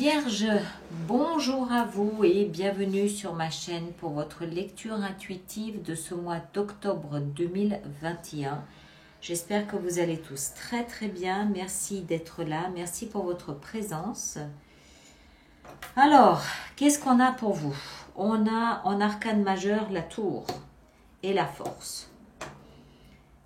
Vierge, bonjour à vous et bienvenue sur ma chaîne pour votre lecture intuitive de ce mois d'octobre 2021. J'espère que vous allez tous très très bien. Merci d'être là. Merci pour votre présence. Alors, qu'est-ce qu'on a pour vous? On a en arcane majeur la tour et la force.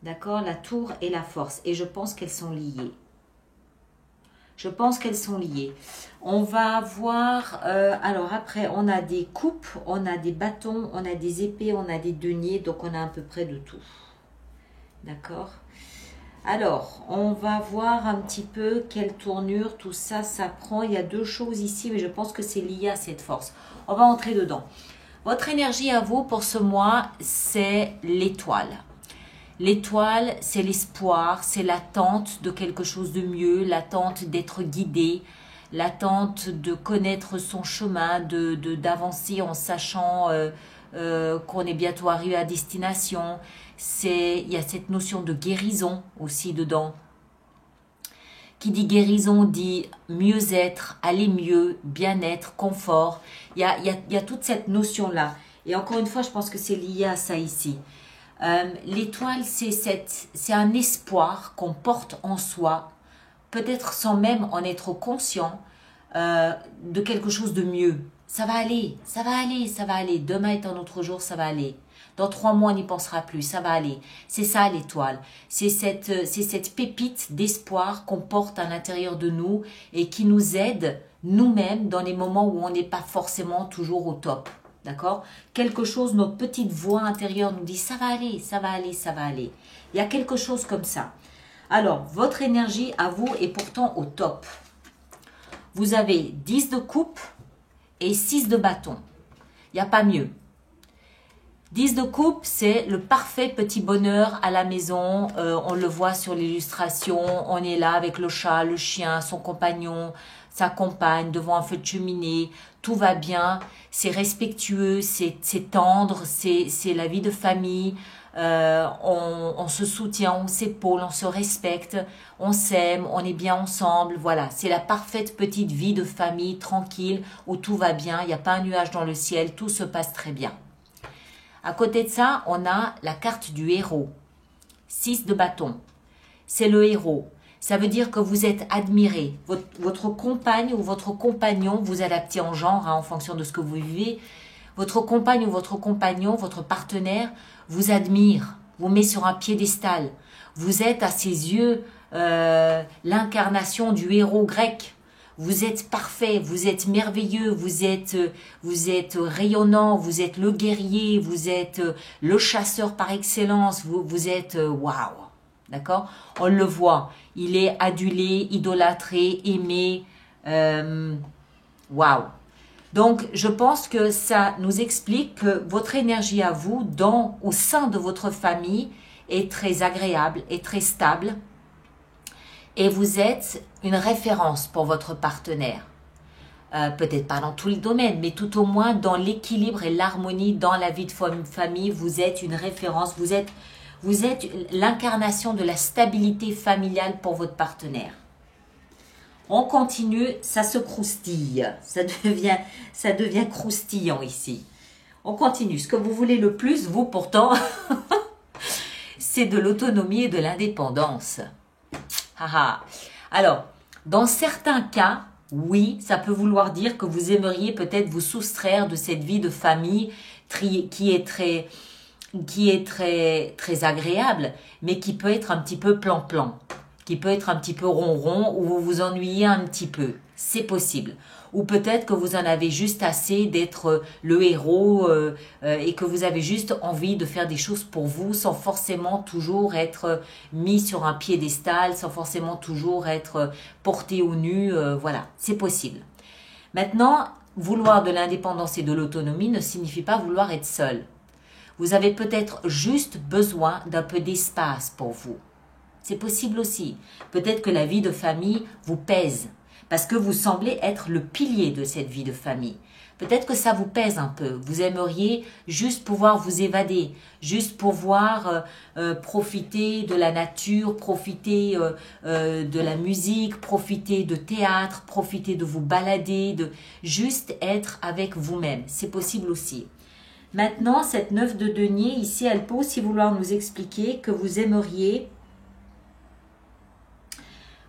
D'accord? La tour et la force. Et je pense qu'elles sont liées. Je pense qu'elles sont liées. On va voir, alors après, on a des coupes, on a des bâtons, on a des épées, on a des deniers, donc on a à peu près de tout. D'accord? Alors, on va voir un petit peu quelle tournure tout ça, ça prend. Il y a deux choses ici, mais je pense que c'est lié à cette force. On va entrer dedans. Votre énergie à vous pour ce mois, c'est l'étoile. L'étoile, c'est l'espoir, c'est l'attente de quelque chose de mieux, l'attente d'être guidé, l'attente de connaître son chemin, d'avancer en sachant qu'on est bientôt arrivé à destination. Il y a cette notion de guérison aussi dedans. Qui dit guérison dit mieux-être, aller mieux, bien-être, confort. Il y a toute cette notion-là. Et encore une fois, je pense que c'est lié à ça ici. L'étoile, c'est un espoir qu'on porte en soi, peut-être sans même en être conscient, de quelque chose de mieux. Ça va aller, ça va aller, ça va aller. Demain est un autre jour, ça va aller. Dans 3 mois, on n'y pensera plus, ça va aller. C'est ça l'étoile. C'est cette pépite d'espoir qu'on porte à l'intérieur de nous et qui nous aide nous-mêmes dans les moments où on n'est pas forcément toujours au top. D'accord? Quelque chose, notre petite voix intérieure nous dit ça va aller, ça va aller, ça va aller. Il y a quelque chose comme ça. Alors, votre énergie à vous est pourtant au top. Vous avez 10 de coupe et 6 de bâton. Il n'y a pas mieux. 10 de coupe, c'est le parfait petit bonheur à la maison. On le voit sur l'illustration. On est là avec le chat, le chien, son compagnon, sa compagne, devant un feu de cheminée. Tout va bien. C'est respectueux, c'est tendre, c'est la vie de famille. On se soutient, on s'épaule, on se respecte, on s'aime, on est bien ensemble. Voilà, c'est la parfaite petite vie de famille tranquille où tout va bien. Il n'y a pas un nuage dans le ciel, tout se passe très bien. À côté de ça, on a la carte du héros. 6 de bâton. C'est le héros. Ça veut dire que vous êtes admiré. Votre compagne ou votre compagnon, vous adaptez en genre en fonction de ce que vous vivez. Votre compagne ou votre compagnon, votre partenaire, vous admire, vous met sur un piédestal. Vous êtes à ses yeux l'incarnation du héros grec. Vous êtes parfait, vous êtes merveilleux, vous êtes rayonnant, vous êtes le guerrier, vous êtes le chasseur par excellence, vous êtes waouh, d'accord? On le voit, il est adulé, idolâtré, aimé, waouh. Donc, je pense que ça nous explique que votre énergie à vous, au sein de votre famille, est très agréable et très stable. Et vous êtes une référence pour votre partenaire. Peut-être pas dans tous les domaines, mais tout au moins dans l'équilibre et l'harmonie dans la vie de famille, vous êtes une référence, vous êtes l'incarnation de la stabilité familiale pour votre partenaire. On continue, ça se croustille, ça devient croustillant ici. On continue, ce que vous voulez le plus, vous pourtant, c'est de l'autonomie et de l'indépendance. Alors, dans certains cas, oui, ça peut vouloir dire que vous aimeriez peut-être vous soustraire de cette vie de famille qui est très agréable, mais qui peut être un petit peu plan-plan, qui peut être un petit peu ronron, ou vous vous ennuyez un petit peu. C'est possible. Ou peut-être que vous en avez juste assez d'être le héros et que vous avez juste envie de faire des choses pour vous sans forcément toujours être mis sur un piédestal, sans forcément toujours être porté au nu. Voilà, c'est possible. Maintenant, vouloir de l'indépendance et de l'autonomie ne signifie pas vouloir être seul. Vous avez peut-être juste besoin d'un peu d'espace pour vous. C'est possible aussi. Peut-être que la vie de famille vous pèse. Parce que vous semblez être le pilier de cette vie de famille. Peut-être que ça vous pèse un peu. Vous aimeriez juste pouvoir vous évader, juste pouvoir profiter de la nature, profiter de la musique, profiter de théâtre, profiter de vous balader, de juste être avec vous-même. C'est possible aussi. Maintenant, cette 9 de denier, ici, elle peut aussi vouloir nous expliquer que vous aimeriez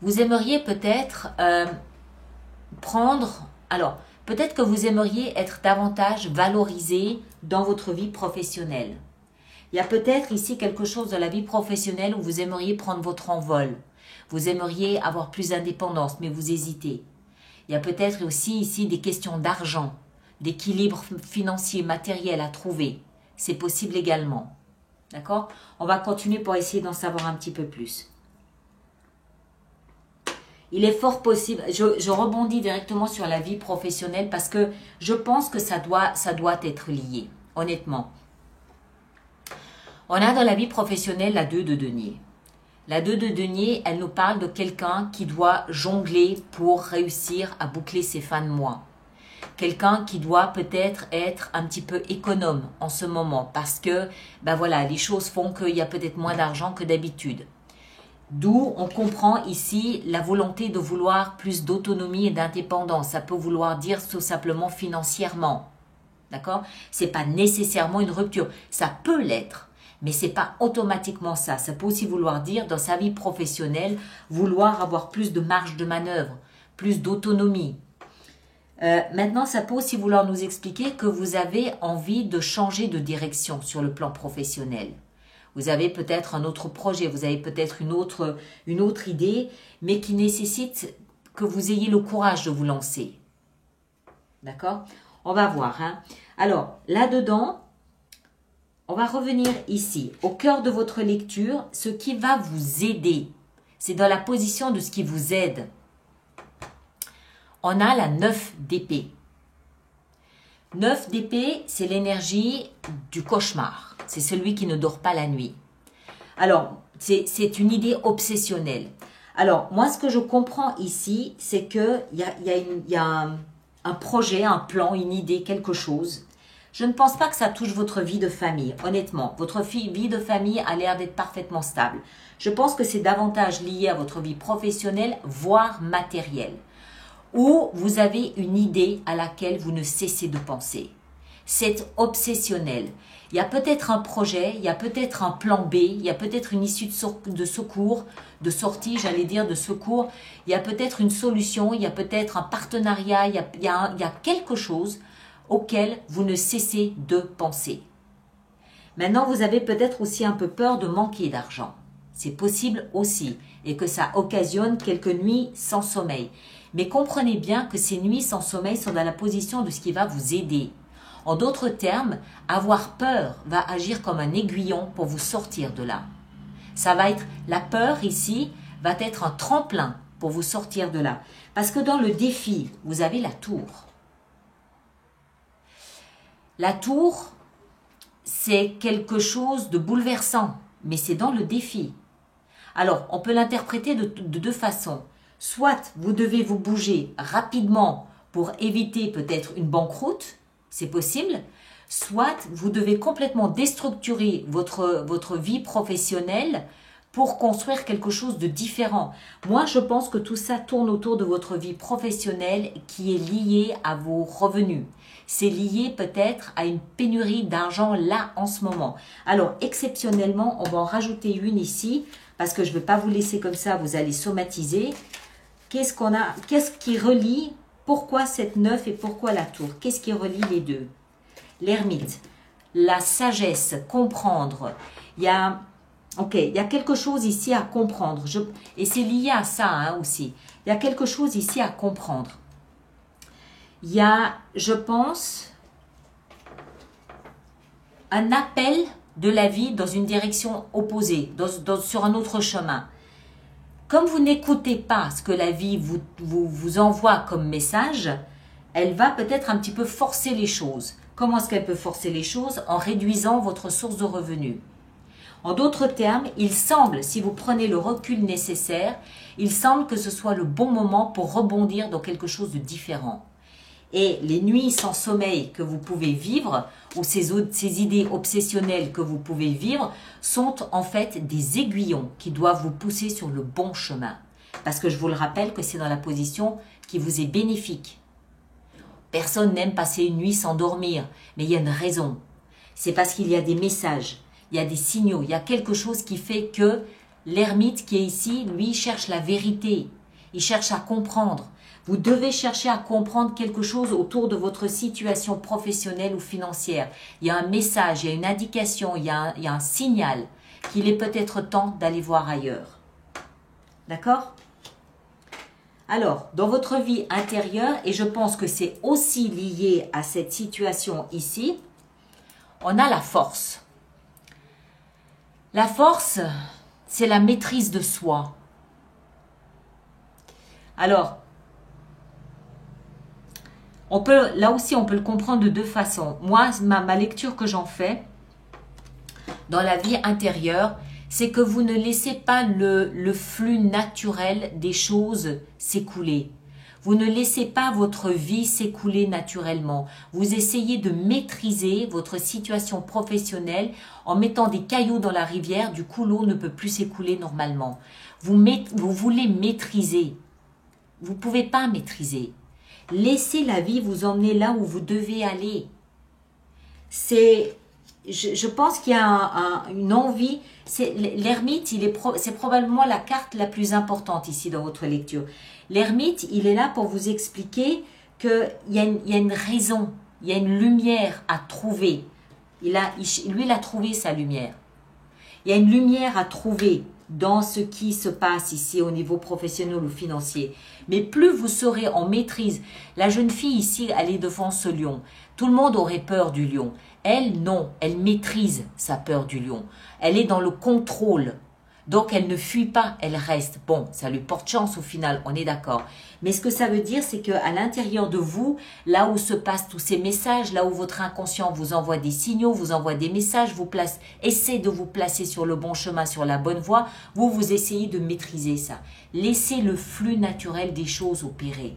peut-être prendre... Alors, peut-être que vous aimeriez être davantage valorisé dans votre vie professionnelle. Il y a peut-être ici quelque chose dans la vie professionnelle où vous aimeriez prendre votre envol. Vous aimeriez avoir plus d'indépendance, mais vous hésitez. Il y a peut-être aussi ici des questions d'argent, d'équilibre financier, matériel à trouver. C'est possible également. D'accord? On va continuer pour essayer d'en savoir un petit peu plus. Il est fort possible, je rebondis directement sur la vie professionnelle parce que je pense que ça doit être lié, honnêtement. On a dans la vie professionnelle la 2 de denier. La 2 de denier, elle nous parle de quelqu'un qui doit jongler pour réussir à boucler ses fins de mois. Quelqu'un qui doit peut-être être un petit peu économe en ce moment parce que ben voilà, les choses font qu'il y a peut-être moins d'argent que d'habitude. D'où on comprend ici la volonté de vouloir plus d'autonomie et d'indépendance. Ça peut vouloir dire tout simplement financièrement. D'accord? C'est pas nécessairement une rupture. Ça peut l'être, mais c'est pas automatiquement ça. Ça peut aussi vouloir dire dans sa vie professionnelle, vouloir avoir plus de marge de manœuvre, plus d'autonomie. Maintenant, ça peut aussi vouloir nous expliquer que vous avez envie de changer de direction sur le plan professionnel. Vous avez peut-être un autre projet, vous avez peut-être une autre idée, mais qui nécessite que vous ayez le courage de vous lancer. D'accord? On va voir. Hein? Alors, là-dedans, on va revenir ici, au cœur de votre lecture, ce qui va vous aider. C'est dans la position de ce qui vous aide. On a la 9 d'épée. 9 d'épée, c'est l'énergie du cauchemar. C'est celui qui ne dort pas la nuit. Alors, c'est une idée obsessionnelle. Alors, moi, ce que je comprends ici, c'est qu'il y a un projet, un plan, une idée, quelque chose. Je ne pense pas que ça touche votre vie de famille, honnêtement. Votre vie de famille a l'air d'être parfaitement stable. Je pense que c'est davantage lié à votre vie professionnelle, voire matérielle. Ou vous avez une idée à laquelle vous ne cessez de penser. C'est obsessionnel. Il y a peut-être un projet, il y a peut-être un plan B, il y a peut-être une issue de secours, de sortie, j'allais dire de secours. Il y a peut-être une solution, il y a peut-être un partenariat, il y a quelque chose auquel vous ne cessez de penser. Maintenant, vous avez peut-être aussi un peu peur de manquer d'argent. C'est possible aussi et que ça occasionne quelques nuits sans sommeil. Mais comprenez bien que ces nuits sans sommeil sont dans la position de ce qui va vous aider. En d'autres termes, avoir peur va agir comme un aiguillon pour vous sortir de là. Ça va être, la peur ici va être un tremplin pour vous sortir de là. Parce que dans le défi, vous avez la tour. La tour, c'est quelque chose de bouleversant, mais c'est dans le défi. Alors, on peut l'interpréter de deux façons. Soit vous devez vous bouger rapidement pour éviter peut-être une banqueroute, c'est possible. Soit vous devez complètement déstructurer votre vie professionnelle pour construire quelque chose de différent. Moi, je pense que tout ça tourne autour de votre vie professionnelle qui est liée à vos revenus. C'est lié peut-être à une pénurie d'argent là en ce moment. Alors, exceptionnellement, on va en rajouter une ici parce que je ne veux pas vous laisser comme ça, vous allez somatiser. Qu'est-ce qu'on a? Qu'est-ce qui relie? Pourquoi cette 9 et pourquoi la tour? Qu'est-ce qui relie les deux? L'ermite, la sagesse, comprendre. Il y a quelque chose ici à comprendre. Et c'est lié à ça hein, aussi. Il y a quelque chose ici à comprendre. Il y a, je pense, un appel de la vie dans une direction opposée, sur un autre chemin. Comme vous n'écoutez pas ce que la vie vous envoie comme message, elle va peut-être un petit peu forcer les choses. Comment est-ce qu'elle peut forcer les choses? En réduisant votre source de revenus. En d'autres termes, il semble, si vous prenez le recul nécessaire, il semble que ce soit le bon moment pour rebondir dans quelque chose de différent. Et les nuits sans sommeil que vous pouvez vivre, ou ces idées obsessionnelles que vous pouvez vivre, sont en fait des aiguillons qui doivent vous pousser sur le bon chemin. Parce que je vous le rappelle que c'est dans la position qui vous est bénéfique. Personne n'aime passer une nuit sans dormir, mais il y a une raison. C'est parce qu'il y a des messages, il y a des signaux, il y a quelque chose qui fait que l'ermite qui est ici, lui, cherche la vérité. Il cherche à comprendre. Vous devez chercher à comprendre quelque chose autour de votre situation professionnelle ou financière. Il y a un message, il y a une indication, il y a un signal qu'il est peut-être temps d'aller voir ailleurs. D'accord ? Alors, dans votre vie intérieure, et je pense que c'est aussi lié à cette situation ici, on a la force. La force, c'est la maîtrise de soi. Alors, là aussi, on peut le comprendre de deux façons. Moi, ma lecture que j'en fais dans la vie intérieure, c'est que vous ne laissez pas le flux naturel des choses s'écouler. Vous ne laissez pas votre vie s'écouler naturellement. Vous essayez de maîtriser votre situation professionnelle en mettant des cailloux dans la rivière. Du coup, l'eau ne peut plus s'écouler normalement. Vous voulez maîtriser. Vous ne pouvez pas maîtriser. Laissez la vie vous emmener là où vous devez aller. Je pense qu'il y a une envie. L'ermite, c'est probablement la carte la plus importante ici dans votre lecture. L'ermite, il est là pour vous expliquer qu'il y a une raison, il y a une lumière à trouver. Lui, il a trouvé sa lumière. Il y a une lumière à trouver dans ce qui se passe ici au niveau professionnel ou financier. Mais plus vous serez en maîtrise, la jeune fille ici, elle est devant ce lion. Tout le monde aurait peur du lion. Elle, non, elle maîtrise sa peur du lion. Elle est dans le contrôle. Donc, elle ne fuit pas, elle reste. Bon, ça lui porte chance au final, on est d'accord. Mais ce que ça veut dire, c'est qu'à l'intérieur de vous, là où se passent tous ces messages, là où votre inconscient vous envoie des signaux, vous envoie des messages, essaie de vous placer sur le bon chemin, sur la bonne voie, vous essayez de maîtriser ça. Laissez le flux naturel des choses opérer.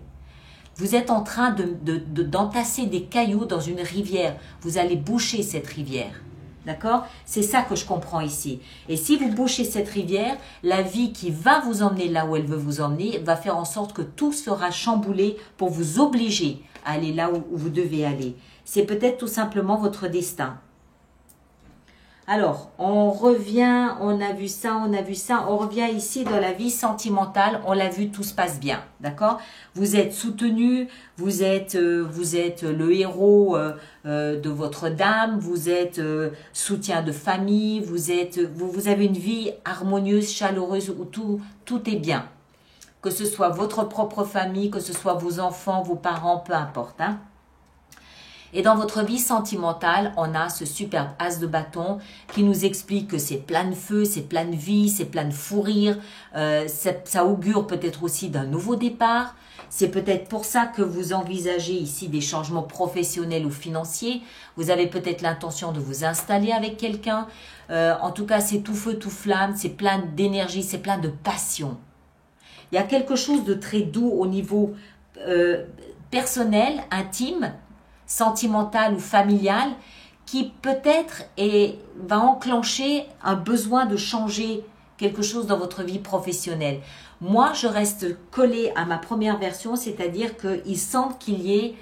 Vous êtes en train d'entasser des cailloux dans une rivière. Vous allez boucher cette rivière. D'accord? C'est ça que je comprends ici. Et si vous bouchez cette rivière, la vie qui va vous emmener là où elle veut vous emmener va faire en sorte que tout sera chamboulé pour vous obliger à aller là où vous devez aller. C'est peut-être tout simplement votre destin. Alors, on revient, on a vu ça, on revient ici dans la vie sentimentale, on l'a vu, tout se passe bien, d'accord? Vous êtes soutenu, vous êtes le héros de votre dame, vous êtes soutien de famille, vous avez une vie harmonieuse, chaleureuse où tout est bien. Que ce soit votre propre famille, que ce soit vos enfants, vos parents, peu importe, hein? Et dans votre vie sentimentale, on a ce superbe as de bâton qui nous explique que c'est plein de feu, c'est plein de vie, c'est plein de fou rire. Ça augure peut-être aussi d'un nouveau départ. C'est peut-être pour ça que vous envisagez ici des changements professionnels ou financiers. Vous avez peut-être l'intention de vous installer avec quelqu'un. En tout cas, c'est tout feu, tout flamme, c'est plein d'énergie, c'est plein de passion. Il y a quelque chose de très doux au niveau personnel, intime, sentimentale ou familiale qui peut-être va enclencher un besoin de changer quelque chose dans votre vie professionnelle. Moi, je reste collée à ma première version, c'est-à-dire qu'il semble qu'il y ait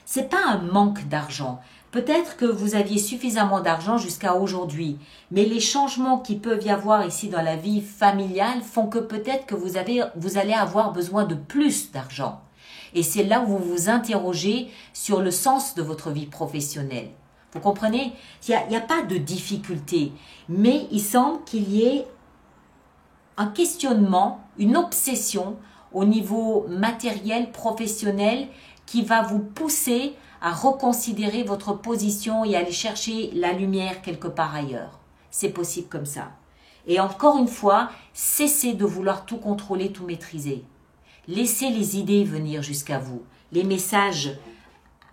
c'est pas un manque d'argent. Peut-être que vous aviez suffisamment d'argent jusqu'à aujourd'hui, mais les changements qui peuvent y avoir ici dans la vie familiale font que peut-être que vous allez avoir besoin de plus d'argent. Et c'est là où vous vous interrogez sur le sens de votre vie professionnelle. Vous comprenez? Il n'y a pas de difficulté, mais il semble qu'il y ait un questionnement, une obsession au niveau matériel, professionnel, qui va vous pousser à reconsidérer votre position et aller chercher la lumière quelque part ailleurs. C'est possible comme ça. Et encore une fois, cessez de vouloir tout contrôler, tout maîtriser. Laissez les idées venir jusqu'à vous, les messages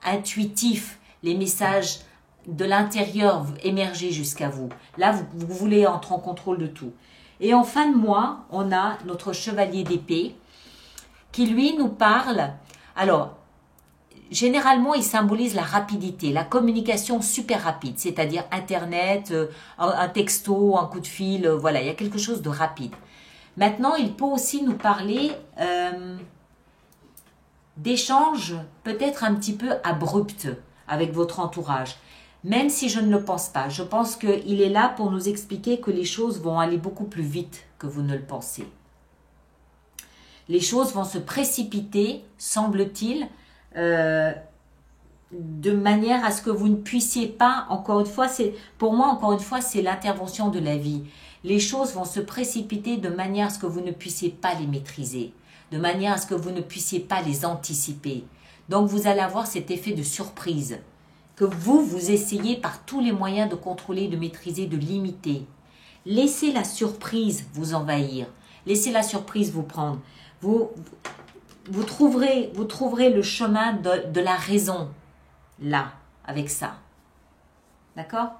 intuitifs, les messages de l'intérieur émerger jusqu'à vous. Là, vous voulez entrer en contrôle de tout. Et en fin de mois, on a notre chevalier d'épée qui, lui, nous parle. Alors, généralement, il symbolise la rapidité, la communication super rapide, c'est-à-dire Internet, un texto, un coup de fil, voilà, il y a quelque chose de rapide. Maintenant, il peut aussi nous parler d'échanges peut-être un petit peu abrupts avec votre entourage. Même si je ne le pense pas, je pense qu'il est là pour nous expliquer que les choses vont aller beaucoup plus vite que vous ne le pensez. Les choses vont se précipiter, semble-t-il, de manière à ce que vous ne puissiez pas, encore une fois, pour moi, encore une fois, c'est l'intervention de la vie. Les choses vont se précipiter de manière à ce que vous ne puissiez pas les maîtriser, de manière à ce que vous ne puissiez pas les anticiper. Donc, vous allez avoir cet effet de surprise que vous essayez par tous les moyens de contrôler, de maîtriser, de limiter. Laissez la surprise vous envahir. Laissez la surprise vous prendre. Vous trouverez le chemin de la raison, là, avec ça. D'accord?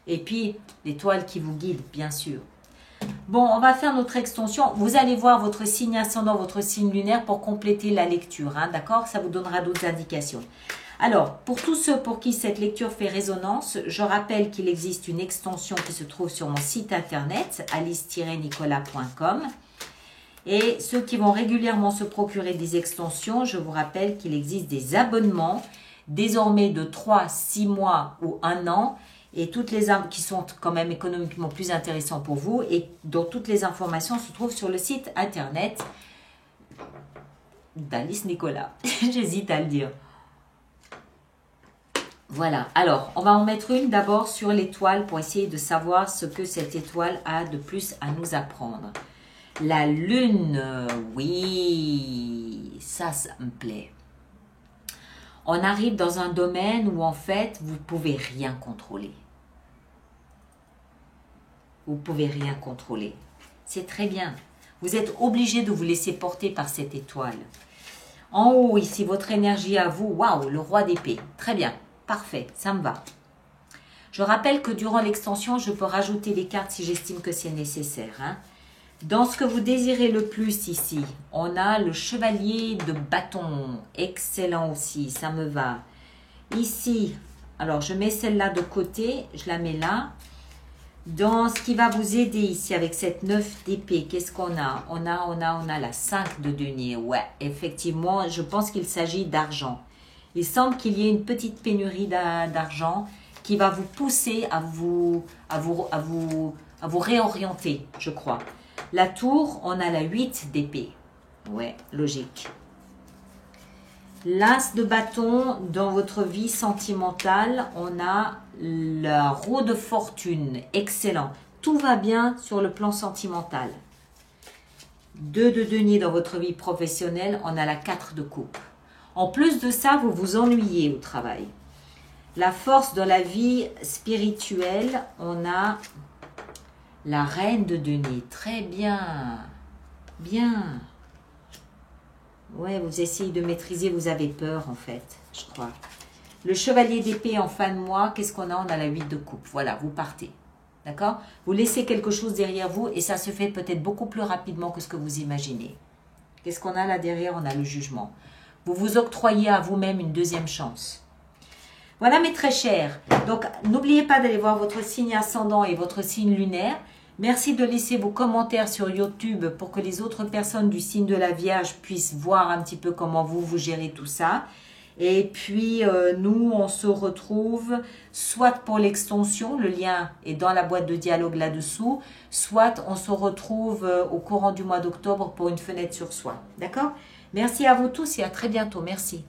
Et puis, l'étoile qui vous guide, bien sûr. Bon, on va faire notre extension. Vous allez voir votre signe ascendant, votre signe lunaire pour compléter la lecture. Hein, d'accord? Ça vous donnera d'autres indications. Alors, pour tous ceux pour qui cette lecture fait résonance, je rappelle qu'il existe une extension qui se trouve sur mon site internet, alice-nicolas.com. Et ceux qui vont régulièrement se procurer des extensions, je vous rappelle qu'il existe des abonnements, désormais de 3, 6 mois ou 1 an, et toutes les qui sont quand même économiquement plus intéressants pour vous, et dont toutes les informations se trouvent sur le site internet d'Alice Nicolas. J'hésite à le dire. Voilà, alors on va en mettre une d'abord sur l'étoile pour essayer de savoir ce que cette étoile a de plus à nous apprendre. La lune, oui, ça me plaît. On arrive dans un domaine où en fait vous ne pouvez rien contrôler. Vous ne pouvez rien contrôler. C'est très bien. Vous êtes obligé de vous laisser porter par cette étoile. En haut, ici, votre énergie à vous, waouh, le roi d'épée. Très bien. Parfait, ça me va. Je rappelle que durant l'extension, je peux rajouter des cartes si j'estime que c'est nécessaire. Hein. Dans ce que vous désirez le plus ici, on a le chevalier de bâton. Excellent aussi, ça me va. Ici, alors je mets celle-là de côté, je la mets là. Dans ce qui va vous aider ici avec cette 9 d'épée, qu'est-ce qu'on a? On a la 5 de denier. Ouais, effectivement, je pense qu'il s'agit d'argent. Il semble qu'il y ait une petite pénurie d'argent qui va vous pousser à vous réorienter, je crois. La tour, on a la 8 d'épée. Ouais, logique. L'as de bâton, dans votre vie sentimentale, on a la roue de fortune. Excellent. Tout va bien sur le plan sentimental. 2 de denier dans votre vie professionnelle, on a la 4 de coupe. En plus de ça, vous vous ennuyez au travail. La force dans la vie spirituelle, on a la reine de denier. Très bien. Bien. Ouais, vous essayez de maîtriser, vous avez peur en fait, je crois. Le chevalier d'épée en fin de mois, qu'est-ce qu'on a? On a la 8 de coupe. Voilà, vous partez. D'accord? Vous laissez quelque chose derrière vous et ça se fait peut-être beaucoup plus rapidement que ce que vous imaginez. Qu'est-ce qu'on a là derrière? On a le jugement. Vous vous octroyez à vous-même une deuxième chance. Voilà mes très chers. Donc, n'oubliez pas d'aller voir votre signe ascendant et votre signe lunaire. Merci de laisser vos commentaires sur YouTube pour que les autres personnes du signe de la Vierge puissent voir un petit peu comment vous gérez tout ça. Et puis, nous, on se retrouve soit pour l'extension, le lien est dans la boîte de dialogue là-dessous, soit on se retrouve au courant du mois d'octobre pour une fenêtre sur soi. D'accord? Merci à vous tous et à très bientôt. Merci.